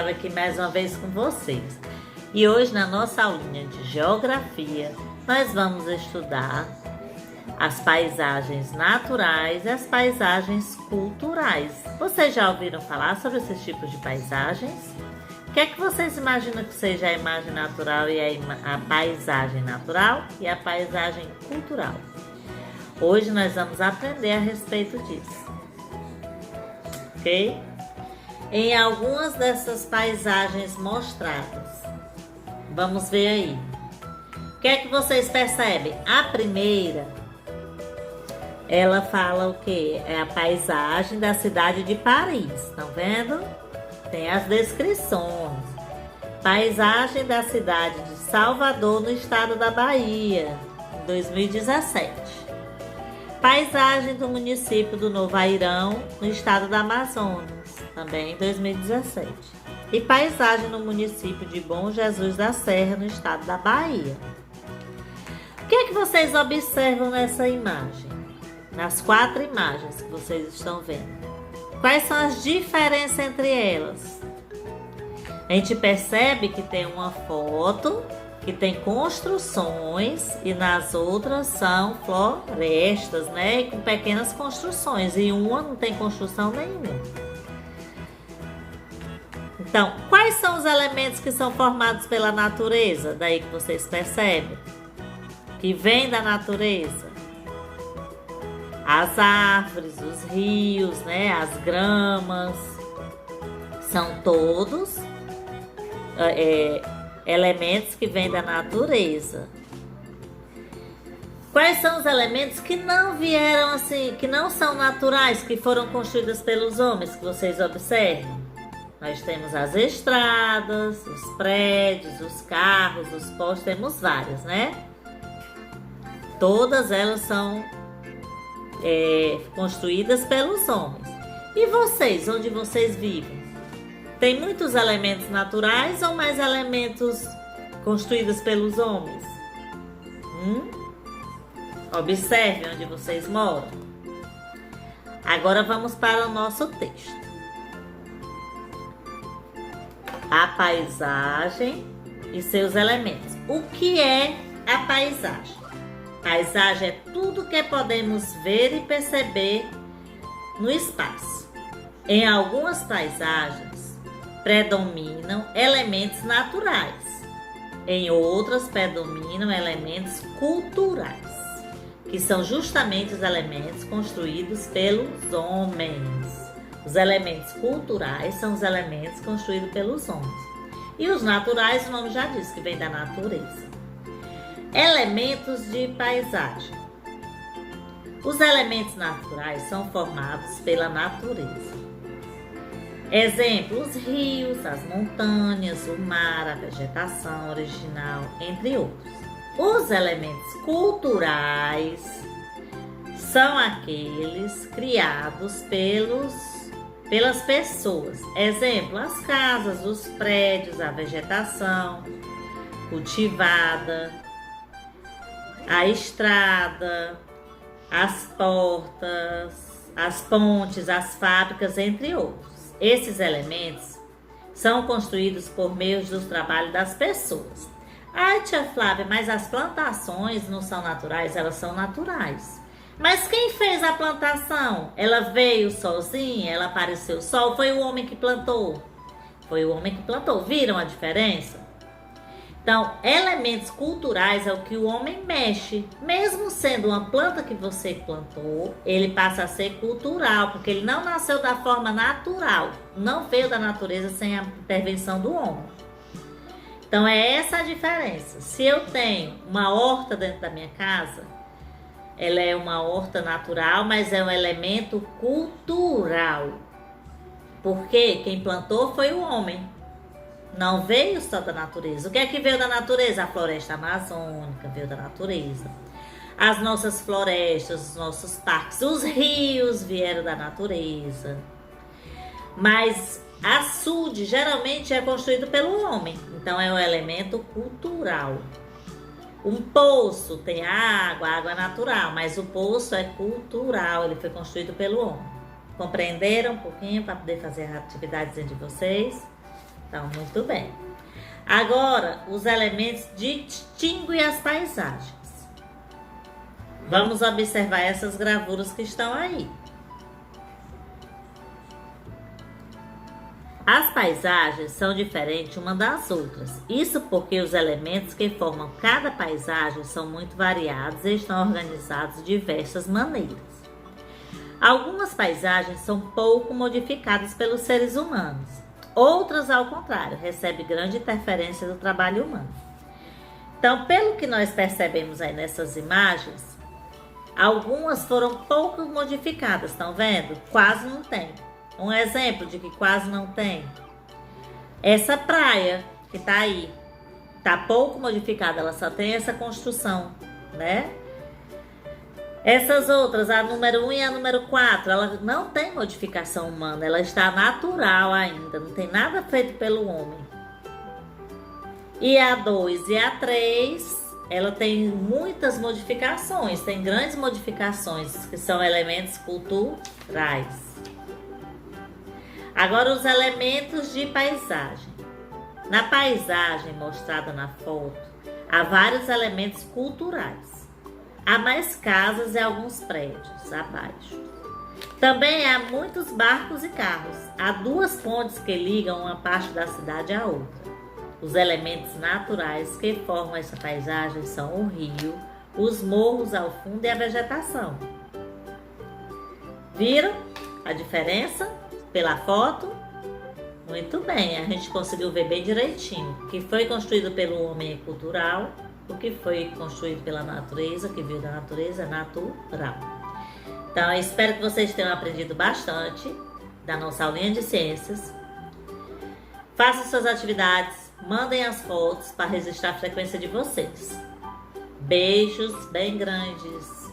Flávia aqui mais uma vez com vocês. E hoje na nossa aulinha de Geografia, nós vamos estudar as paisagens naturais e as paisagens culturais. Vocês já ouviram falar sobre esses tipos de paisagens? O que é que vocês imaginam que seja a imagem natural e a paisagem natural e a paisagem cultural? Hoje nós vamos aprender a respeito disso, ok? Em algumas dessas paisagens mostradas, vamos ver aí. O que é que vocês percebem? A primeira, ela fala o quê? É a paisagem da cidade de Paris, estão vendo? Tem as descrições. Paisagem da cidade de Salvador, no estado da Bahia, em 2017. Paisagem do município do Novo Airão, no estado do Amazonas, também em 2017. E paisagem no município de Bom Jesus da Serra, no estado da Bahia. O que é que vocês observam nessa imagem? Nas 4 imagens que vocês estão vendo. Quais são as diferenças entre elas? A gente percebe que tem uma foto que tem construções e nas outras são florestas, né? Com pequenas construções, e uma não tem construção nenhuma. Então, quais são os elementos que são formados pela natureza? Daí que vocês percebem que vem da natureza. As árvores, os rios, né? As gramas, são todos elementos que vêm da natureza. Quais são os elementos que não vieram assim, que não são naturais, que foram construídos pelos homens, que vocês observam? Nós temos as estradas, os prédios, os carros, os postes, temos várias, né? Todas elas são construídas pelos homens. E vocês, onde vocês vivem? Tem muitos elementos naturais ou mais elementos construídos pelos homens? Observe onde vocês moram. Agora vamos para o nosso texto. A paisagem e seus elementos. O que é a paisagem? Paisagem é tudo que podemos ver e perceber no espaço. Em algumas paisagens predominam elementos naturais, em outras predominam elementos culturais, que são justamente os elementos construídos pelos homens. Os elementos culturais são os elementos construídos pelos homens. E os naturais, o nome já diz que vem da natureza. Elementos de paisagem. Os elementos naturais são formados pela natureza. Exemplo, os rios, as montanhas, o mar, a vegetação original, entre outros. Os elementos culturais são aqueles criados pelas pessoas. Exemplo, as casas, os prédios, a vegetação cultivada, a estrada, as portas, as pontes, as fábricas, entre outros. Esses elementos são construídos por meio do trabalho das pessoas. Ai, tia Flávia, mas as plantações não são naturais? Elas são naturais. Mas quem fez a plantação? Ela veio sozinha? Ela apareceu só? Foi o homem que plantou? Foi o homem que plantou. Viram a diferença? Então, elementos culturais é o que o homem mexe. Mesmo sendo uma planta que você plantou, ele passa a ser cultural, porque ele não nasceu da forma natural. Não veio da natureza sem a intervenção do homem. Então, é essa a diferença. Se eu tenho uma horta dentro da minha casa, ela é uma horta natural, mas é um elemento cultural. Porque quem plantou foi o homem. Não veio só da natureza. O que é que veio da natureza? A floresta amazônica veio da natureza. As nossas florestas, os nossos parques, os rios vieram da natureza. Mas açude geralmente é construído pelo homem. Então é um elemento cultural. Um poço tem água, água natural, mas o poço é cultural, ele foi construído pelo homem. Compreenderam um pouquinho para poder fazer as atividades de vocês? Então, muito bem. Agora, os elementos distinguem as paisagens. Vamos observar essas gravuras que estão aí. As paisagens são diferentes uma das outras. Isso porque os elementos que formam cada paisagem são muito variados e estão organizados de diversas maneiras. Algumas paisagens são pouco modificadas pelos seres humanos. Outras, ao contrário, recebem grande interferência do trabalho humano. Então, pelo que nós percebemos aí nessas imagens, algumas foram pouco modificadas, estão vendo? Quase não tem. Um exemplo de que quase não tem. Essa praia que tá aí, tá pouco modificada, ela só tem essa construção, né? Essas outras, a número 1 e a número 4, ela não tem modificação humana, ela está natural ainda, não tem nada feito pelo homem. E a 2 e a 3, ela tem muitas modificações, tem grandes modificações, que são elementos culturais. Agora, os elementos de paisagem. Na paisagem mostrada na foto, há vários elementos culturais. Há mais casas e alguns prédios abaixo. Também há muitos barcos e carros. Há 2 pontes que ligam uma parte da cidade à outra. Os elementos naturais que formam essa paisagem são o rio, os morros ao fundo e a vegetação. Viram a diferença pela foto? Muito bem, a gente conseguiu ver bem direitinho. O que foi construído pelo homem é cultural, o que foi construído pela natureza, que veio da natureza, é natural. Então, eu espero que vocês tenham aprendido bastante da nossa aulinha de ciências. Façam suas atividades, mandem as fotos para registrar a frequência de vocês. Beijos bem grandes.